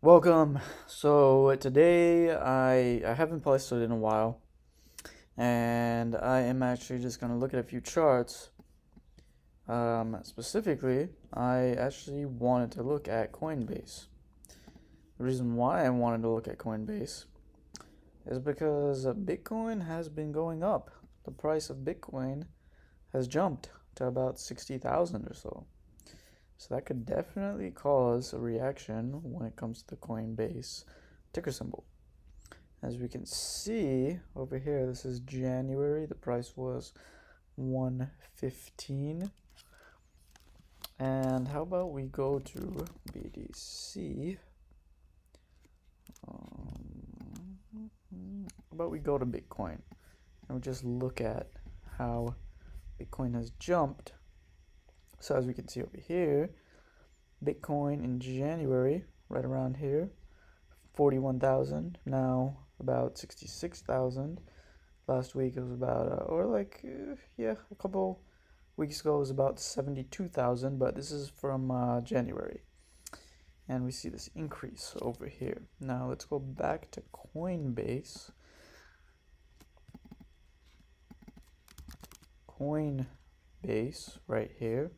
Welcome. So today I haven't posted in a while, and I am actually just gonna look at a few charts. Specifically, I actually wanted to look at Coinbase. The reason why I wanted to look at Coinbase is because Bitcoin has been going up. The price of Bitcoin has jumped to about 60,000 or so. So that could definitely cause a reaction when it comes to the Coinbase ticker symbol. As we can see over here, this is January. The price was 115. And how about we go to BDC? How about we go to Bitcoin and we just look at how Bitcoin has jumped. So as we can see over here, Bitcoin in January, right around here, 41,000. Now about 66,000. Last week it was about, a couple weeks ago it was about 72,000, but this is from January. And we see this increase over here. Now let's go back to Coinbase. Coinbase right here.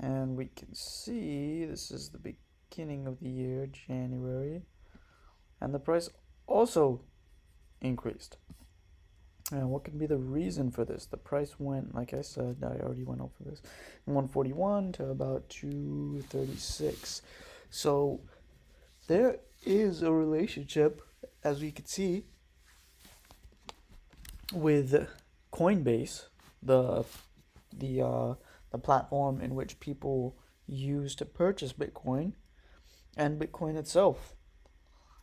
And we can see this is the beginning of the year, January. And the price also increased. And what could be the reason for this? The price went, like I said, I already went over this, 141 to about 236. So there is a relationship, as we can see, with Coinbase, the platform in which people use to purchase Bitcoin, and Bitcoin itself.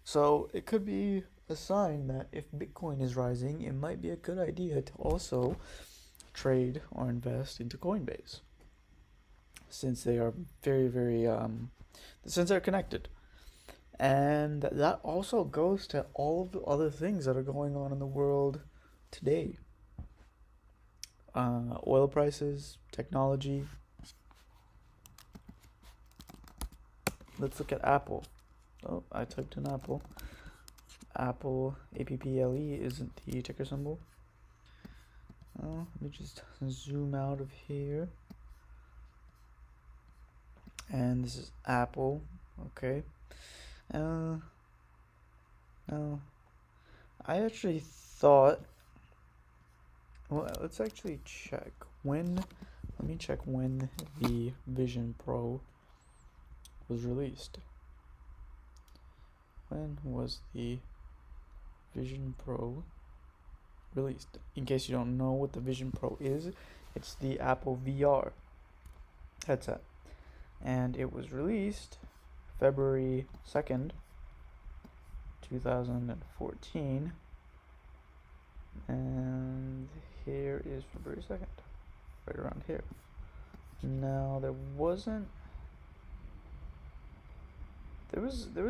So it could be a sign that if Bitcoin is rising, it might be a good idea to also trade or invest into Coinbase, since they are since they're connected. And that also goes to all of the other things that are going on in the world today. Oil prices, technology. Let's look at Apple. Oh, I typed in Apple. Apple, APPLE isn't the ticker symbol. Oh, let me just zoom out of here. And this is Apple. Okay. Uh, I actually thought. Well, let's actually check when. Let me check when the Vision Pro was released. When was the Vision Pro released? In case you don't know what the Vision Pro is, it's the Apple VR headset. And it was released February 2nd, 2014. And here is February 2nd, right around here. Now there was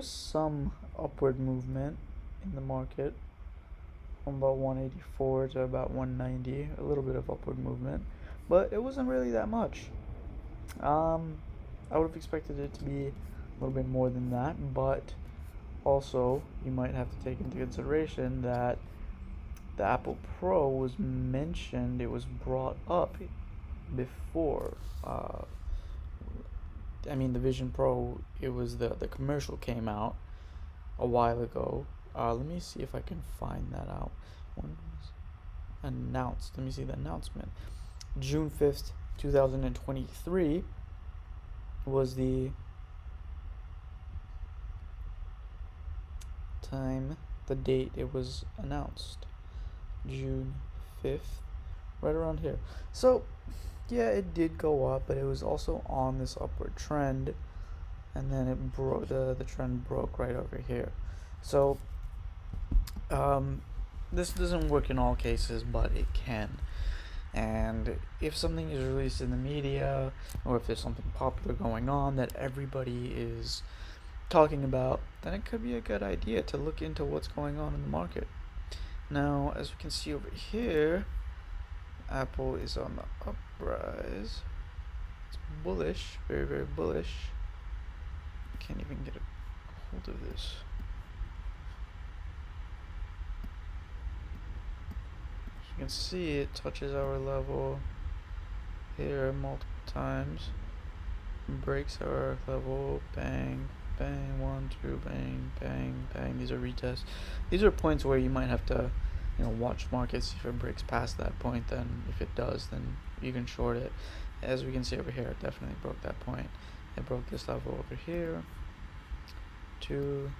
some upward movement in the market from about 184 to about 190, a little bit of upward movement, but it wasn't really that much. I would have expected it to be a little bit more than that, but also you might have to take into consideration that the Apple Pro was mentioned, it was brought up before. The Vision Pro, it was the commercial came out a while ago. Let me see if I can find that out. When was announced? Let me see the announcement. June 5th, 2023 was the time, the date it was announced. June 5th, right around here. So, yeah, it did go up, but it was also on this upward trend, and then it broke. The trend broke right over here. So, this doesn't work in all cases, but it can. And if something is released in the media, or if there's something popular going on that everybody is talking about, then it could be a good idea to look into what's going on in the market. Now, as we can see over here, Apple is on the uprise. It's bullish, very, very bullish. Can't even get a we'll do this. As you can see, it touches our level here multiple times, breaks our level, bang, bang, 1, 2, bang, bang, bang. These are retests. These are points where you might have to, watch markets. If it breaks past that point, then if it does, then you can short it. As we can see over here, it definitely broke that point. It broke this level over here. 2,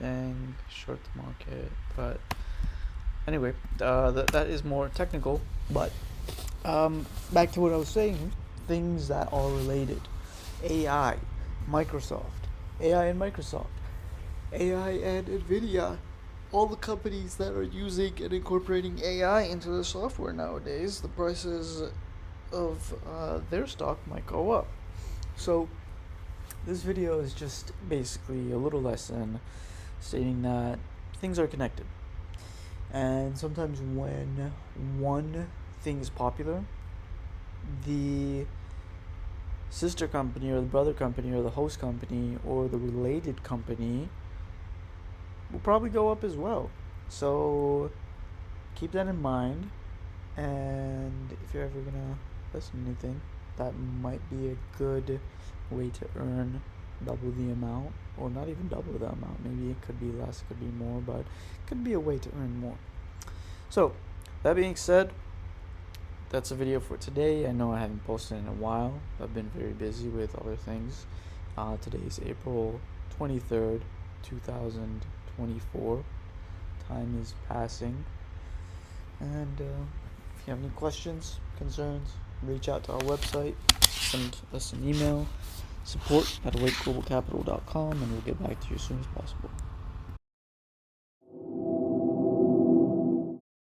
bang, short the market. But anyway, that is more technical. But back to what I was saying, things that are related. AI, Microsoft, AI and Microsoft, AI and Nvidia, all the companies that are using and incorporating AI into their software nowadays, the prices of their stock might go up. So this video is just basically a little lesson stating that things are connected. And sometimes when one thing is popular, the sister company or the brother company or the host company or the related company will probably go up as well. So keep that in mind, and if you're ever gonna listen to anything, that might be a good way to earn double the amount, or not even double the amount. Maybe it could be less, it could be more, but it could be a way to earn more. So that being said, that's a video for today. I know I haven't posted in a while. I've been very busy with other things. Today is April 23rd, 2024. Time is passing. And if you have any questions, concerns, reach out to our website. Send us an email, support@awakeGlobalCapital.com, and we'll get back to you as soon as possible.